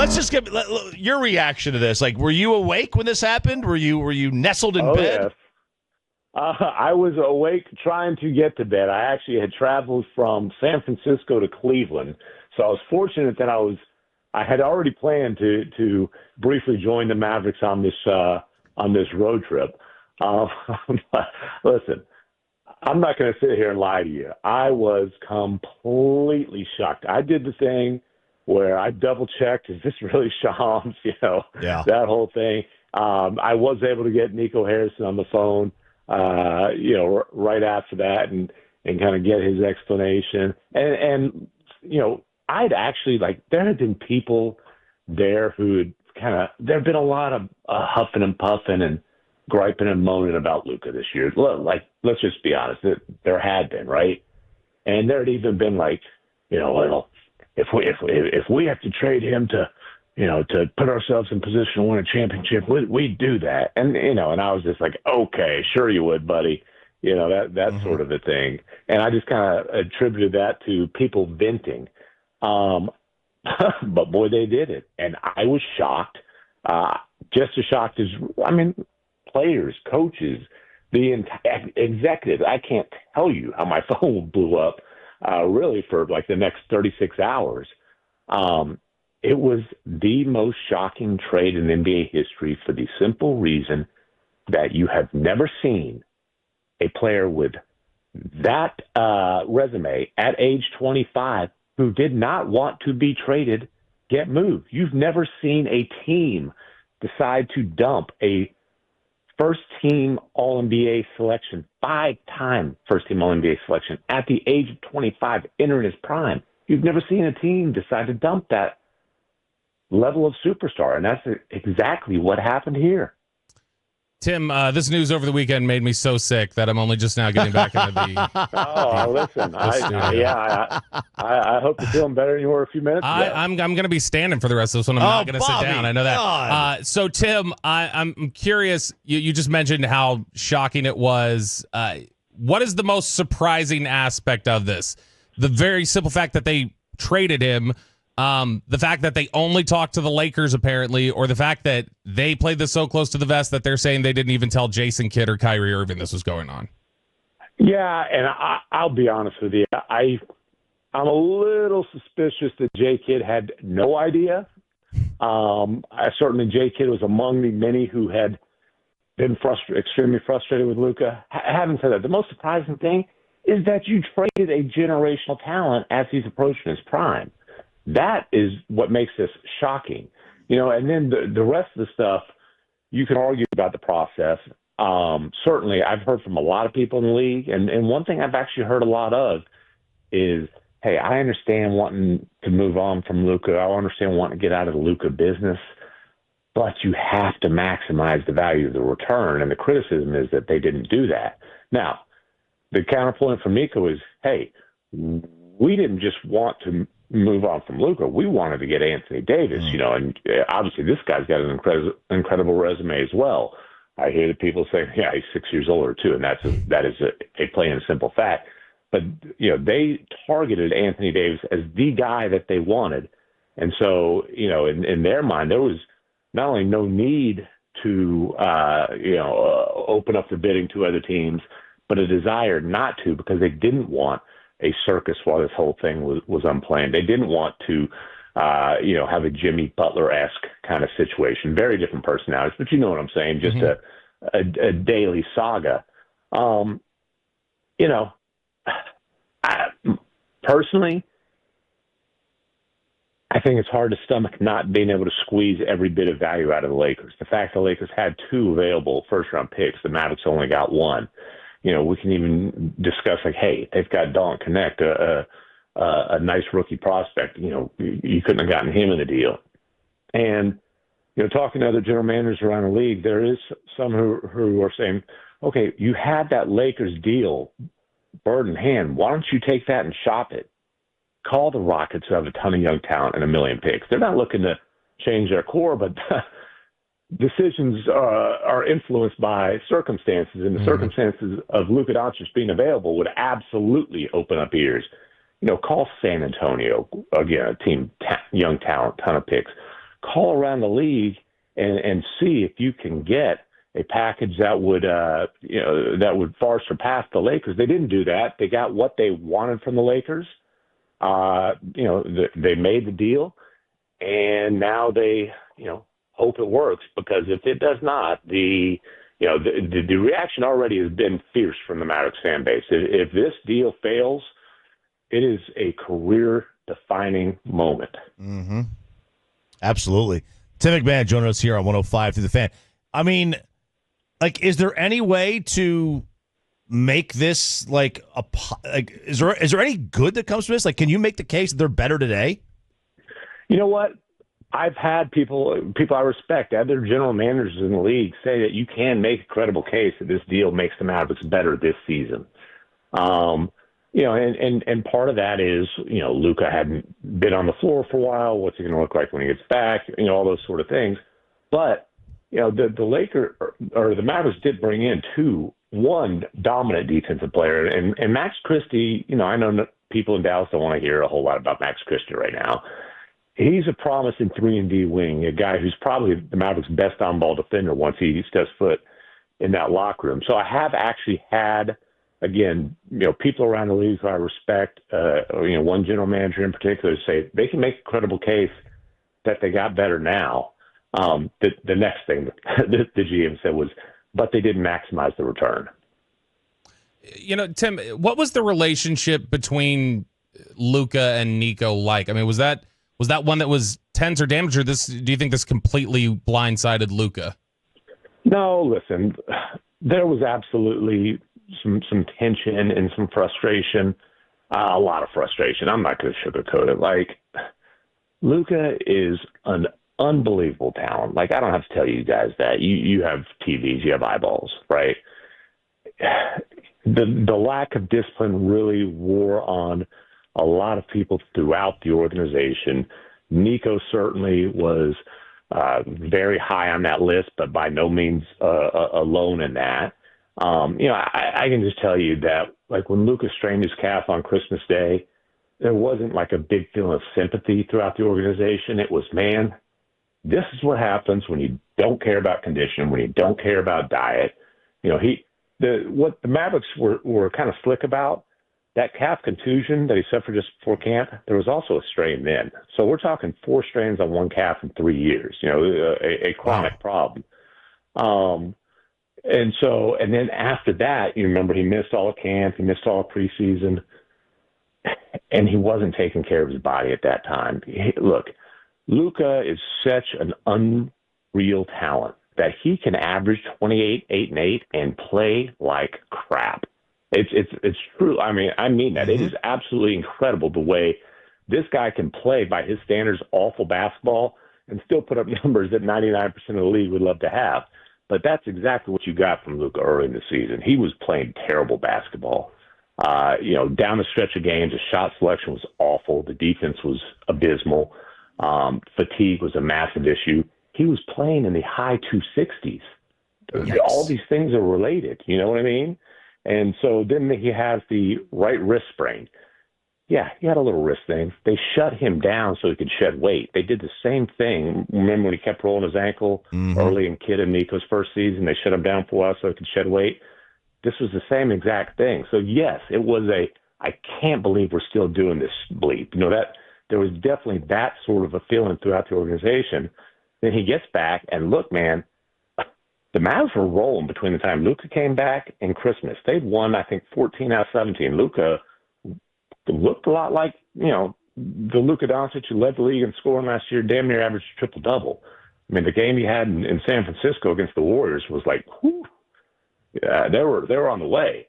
let's just get your reaction to this. Like, were you awake when this happened? Were you nestled in bed? Yes. I was awake trying to get to bed. I actually had traveled from San Francisco to Cleveland, so I was fortunate that I had already planned to briefly join the Mavericks on this road trip. Listen, I'm not going to sit here and lie to you. I was completely shocked. I did the thing where I double-checked, is this really Shams? That whole thing. I was able to get Nico Harrison on the phone, right after that and kind of get his explanation. And I'd actually, there had been people there who had there had been a lot of huffing and puffing and griping and moaning about Luka this year. Let's just be honest, there had been, right? And there had even been if we have to trade him to put ourselves in position to win a championship, we'd do that. And and I was just like, okay, sure you would, buddy. That sort of a thing. And I just kind of attributed that to people venting. But boy, they did it. And I was shocked. Just as shocked as, players, coaches, the executives. I can't tell you how my phone blew up, really for the next 36 hours. It was the most shocking trade in NBA history for the simple reason that you have never seen a player with that resume at age 25 who did not want to be traded get moved. You've never seen a team decide to dump a first-team All-NBA selection, 5-time first-team All-NBA selection at the age of 25, entering his prime. You've never seen a team decide to dump that level of superstar, and that's exactly what happened here. Tim, this news over the weekend made me so sick that I'm only just now getting back into the. Listen, I hope you're feeling better than you were a few minutes ago. I'm going to be standing for the rest of this one. I'm not going to sit down. I know that. So, Tim, I'm curious. You just mentioned how shocking it was. What is the most surprising aspect of this? The very simple fact that they traded him. The fact that they only talked to the Lakers, apparently, or the fact that they played this so close to the vest that they're saying they didn't even tell Jason Kidd or Kyrie Irving this was going on. Yeah, and I'll be honest with you. I'm a little suspicious that J. Kidd had no idea. Certainly J. Kidd was among the many who had been extremely frustrated with Luka. Having said that, the most surprising thing is that you traded a generational talent as he's approaching his prime. That is what makes this shocking, and then the rest of the stuff, you can argue about the process. Certainly, I've heard from a lot of people in the league, and one thing I've actually heard a lot of is, hey, I understand wanting to move on from Luka. I understand wanting to get out of the Luka business, but you have to maximize the value of the return, and the criticism is that they didn't do that. Now, the counterpoint from Nico is, hey, we didn't just want to move on from Luka. We wanted to get Anthony Davis, and obviously this guy's got an incredible resume as well. I hear the people saying, yeah, he's 6 years older too, and that is a plain and simple fact. But, they targeted Anthony Davis as the guy that they wanted. And so, in their mind, there was not only no need to, open up the bidding to other teams, but a desire not to, because they didn't want a circus while this whole thing was unplanned. They didn't want to, have a Jimmy Butler-esque kind of situation. Very different personalities, but you know what I'm saying, just a daily saga. Personally, I think it's hard to stomach not being able to squeeze every bit of value out of the Lakers. The fact the Lakers had 2 available first-round picks, the Mavericks only got 1. We can even discuss hey, they've got Dalton Connect, a nice rookie prospect. You couldn't have gotten him in the deal. And, talking to other general managers around the league, there is some who are saying, okay, you had that Lakers deal bird in hand. Why don't you take that and shop it? Call the Rockets, who have a ton of young talent and 1 million picks. They're not looking to change their core, but decisions are influenced by circumstances, and the circumstances of Luka Doncic being available would absolutely open up ears. Call San Antonio, again, a team, young talent, ton of picks. call around the league and see if you can get a package that would that would far surpass the Lakers. They didn't do that. They got what they wanted from the Lakers. They made the deal, and now they hope it works, because if it does not, the reaction already has been fierce from the Mavericks fan base. If this deal fails, it is a career-defining moment. Mm-hmm. Absolutely. Tim MacMahon joining us here on 105 through the Fan. I mean, is there any way to make this is there any good that comes from this? Can you make the case that they're better today? You know what? I've had people I respect, other general managers in the league, say that you can make a credible case that this deal makes the Mavericks better this season. And part of that is, Luka hadn't been on the floor for a while. What's he going to look like when he gets back? All those sort of things. But, the Mavericks did bring in one dominant defensive player. And Max Christie, I know people in Dallas don't want to hear a whole lot about Max Christie right now. He's a promising 3-and-D wing, a guy who's probably the Mavericks' best on-ball defender once he steps foot in that locker room. So I have actually had, again, people around the league who I respect, one general manager in particular, say they can make a credible case that they got better now. The next thing the GM said was, but they didn't maximize the return. Tim, what was the relationship between Luka and Nico like? I mean, was that one that was tense or damaged, or do you think this completely blindsided Luka? No, listen, there was absolutely some tension and some frustration, a lot of frustration. I'm not going to sugarcoat it. Luka is an unbelievable talent. I don't have to tell you guys that. You have TVs, you have eyeballs, right? The lack of discipline really wore on a lot of people throughout the organization. Nico certainly was very high on that list, but by no means alone in that. I can just tell you that, when Luka strained his calf on Christmas Day, there wasn't a big feeling of sympathy throughout the organization. It was, man, this is what happens when you don't care about condition, when you don't care about diet. What the Mavericks were kind of slick about, that calf contusion that he suffered just before camp, there was also a strain then. So we're talking 4 strains on one calf in 3 years, a chronic problem. And then after that, you remember he missed all of camp, he missed all of preseason, and he wasn't taking care of his body at that time. Look, Luka is such an unreal talent that he can average 28, 8, and 8 and play like crap. It's true. I mean that. It is absolutely incredible the way this guy can play, by his standards, awful basketball and still put up numbers that 99% of the league would love to have. But that's exactly what you got from Luka early in the season. He was playing terrible basketball. Down the stretch of games, the shot selection was awful. The defense was abysmal. Fatigue was a massive issue. He was playing in the high 260s. Yikes. All these things are related. You know what I mean? And so then he has the right wrist sprain. Yeah, he had a little wrist thing. They shut him down so he could shed weight. They did the same thing. Remember when he kept rolling his ankle early in Kid and Nico's first season? They shut him down for a while so he could shed weight. This was the same exact thing. So, yes, it was I can't believe we're still doing this bleep. That there was definitely that sort of a feeling throughout the organization. Then he gets back, and look, man, the Mavs were rolling between the time Luka came back and Christmas. They'd won, I think, 14 out of 17. Luka looked a lot like, the Luka Doncic who led the league in scoring last year, damn near averaged triple-double. I mean, the game he had in San Francisco against the Warriors was like, whew. Yeah, they were on the way.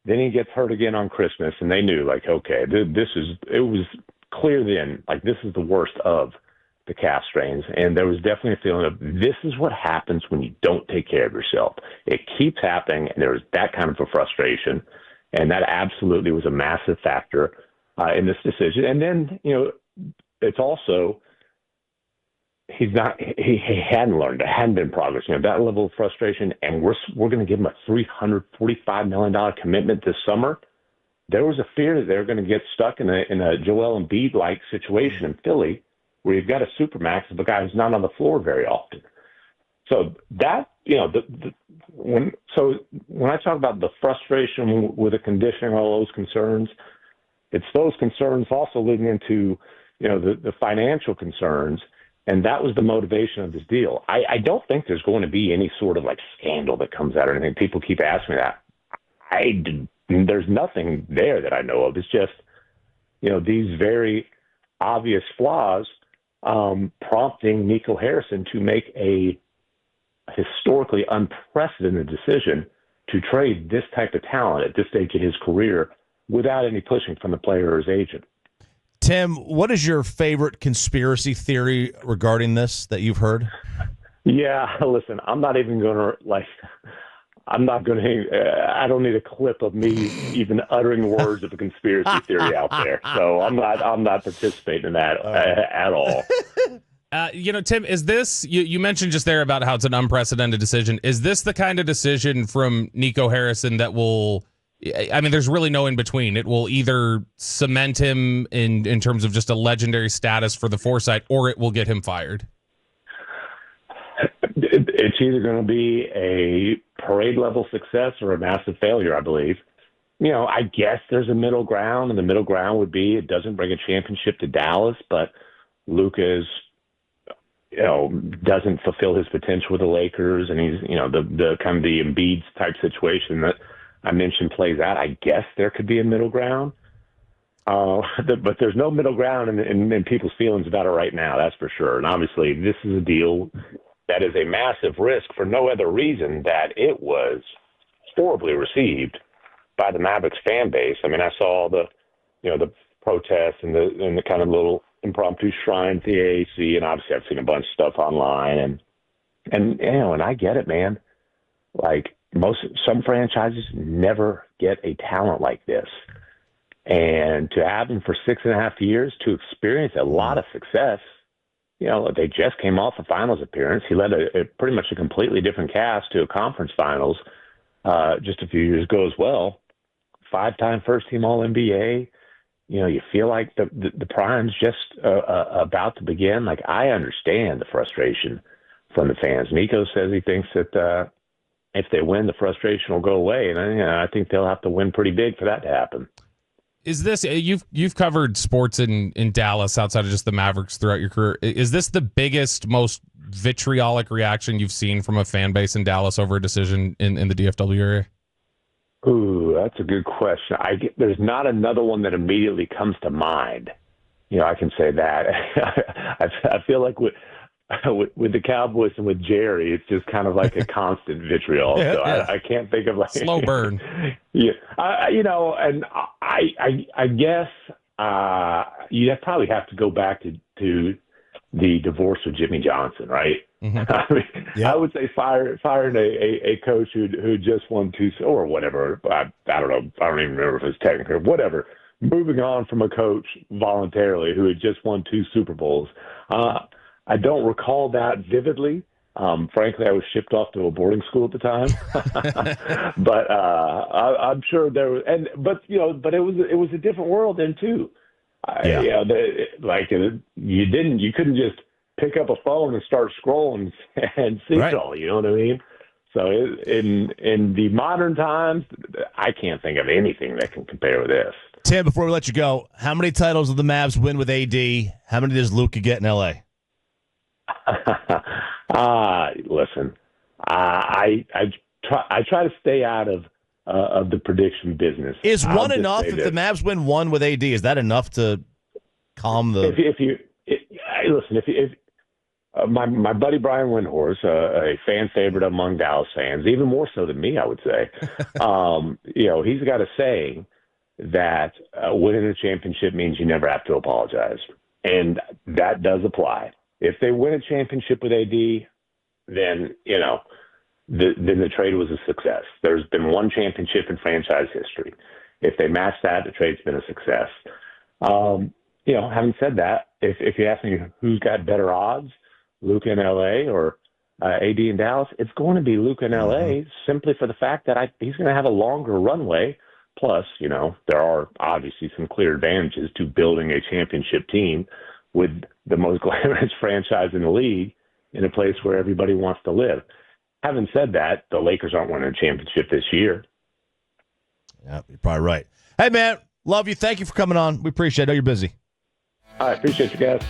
Then he gets hurt again on Christmas, and they knew, okay, it was clear then, this is the worst of the calf strains. And there was definitely a feeling of, this is what happens when you don't take care of yourself. It keeps happening, and there was that kind of a frustration. And that absolutely was a massive factor in this decision. And then, it's also, he hadn't learned. There hadn't been progress. That level of frustration, and we're going to give him a $345 million commitment this summer. There was a fear that they were going to get stuck in a Joel Embiid-like situation in Philly, where you've got a supermax of a guy who's not on the floor very often. So that, when I talk about the frustration with the conditioning, all those concerns, it's those concerns also leading into, the financial concerns. And that was the motivation of this deal. I don't think there's going to be any sort of scandal that comes out or anything. People keep asking me that. There's nothing there that I know of. It's just, these very obvious flaws prompting Nico Harrison to make a historically unprecedented decision to trade this type of talent at this stage of his career without any pushing from the player or his agent. Tim, what is your favorite conspiracy theory regarding this that you've heard? Yeah, listen, I'm not even going to I don't need a clip of me even uttering words of a conspiracy theory out there. So I'm not participating in that at all. Tim, is this, you mentioned just there about how it's an unprecedented decision. Is this the kind of decision from Nico Harrison that will, there's really no in between. It will either cement him in terms of just a legendary status for the foresight, or it will get him fired? It's either going to be a parade level success or a massive failure, I believe. I guess there's a middle ground, and the middle ground would be it doesn't bring a championship to Dallas, but Luka doesn't fulfill his potential with the Lakers, and he's, the kind of the Embiid type situation that I mentioned plays out. I guess there could be a middle ground, but there's no middle ground in people's feelings about it right now. That's for sure. And obviously, this is a deal that is a massive risk for no other reason that it was horribly received by the Mavericks fan base. I mean, I saw the protests and the kind of little impromptu shrine to the AAC, and obviously I've seen a bunch of stuff online, and I get it, man. Some franchises never get a talent like this, and to have him for 6.5 years to experience a lot of success. They just came off a finals appearance. He led a pretty much a completely different cast to a conference finals just a few years ago as well. 5-time first-team All-NBA. You feel like the prime's just about to begin. I understand the frustration from the fans. Nico says he thinks that if they win, the frustration will go away, and I think they'll have to win pretty big for that to happen. Is this, you've covered sports in Dallas outside of just the Mavericks throughout your career? Is this the biggest, most vitriolic reaction you've seen from a fan base in Dallas over a decision in the DFW area? Ooh, that's a good question. There's not another one that immediately comes to mind. I can say that. I feel like with the Cowboys and with Jerry, it's just kind of like a constant vitriol. So I can't think of slow burn. Yeah, and I guess you probably have to go back to the divorce with Jimmy Johnson, right? Mm-hmm. I would say firing a coach who just won 2 or whatever. I don't know. I don't even remember if it's technically whatever. Moving on from a coach voluntarily who had just won 2 Super Bowls. I don't recall that vividly. Frankly, I was shipped off to a boarding school at the time, but I'm sure there was. But it was a different world then too. You couldn't just pick up a phone and start scrolling and see it all. You know what I mean? So in the modern times, I can't think of anything that can compare with this. Tim, before we let you go, how many titles did the Mavs win with AD? How many does Luka get in LA? Listen, I try to stay out of the prediction business. Is one enough? If the Mavs win 1 with AD, is that enough to calm the? If my buddy Brian Windhorst, a fan favorite among Dallas fans, even more so than me, I would say. He's got a saying that winning a championship means you never have to apologize, and that does apply. If they win a championship with AD, then the trade was a success. There's been 1 championship in franchise history. If they match that, the trade's been a success. Having said that, if you ask me who's got better odds, Luka in LA or AD in Dallas, it's going to be Luka in LA simply for the fact that he's going to have a longer runway. Plus, there are obviously some clear advantages to building a championship team with the most glamorous franchise in the league in a place where everybody wants to live. Having said that, the Lakers aren't winning a championship this year. Yeah, you're probably right. Hey, man, love you. Thank you for coming on. We appreciate it. I know you're busy. I appreciate you guys.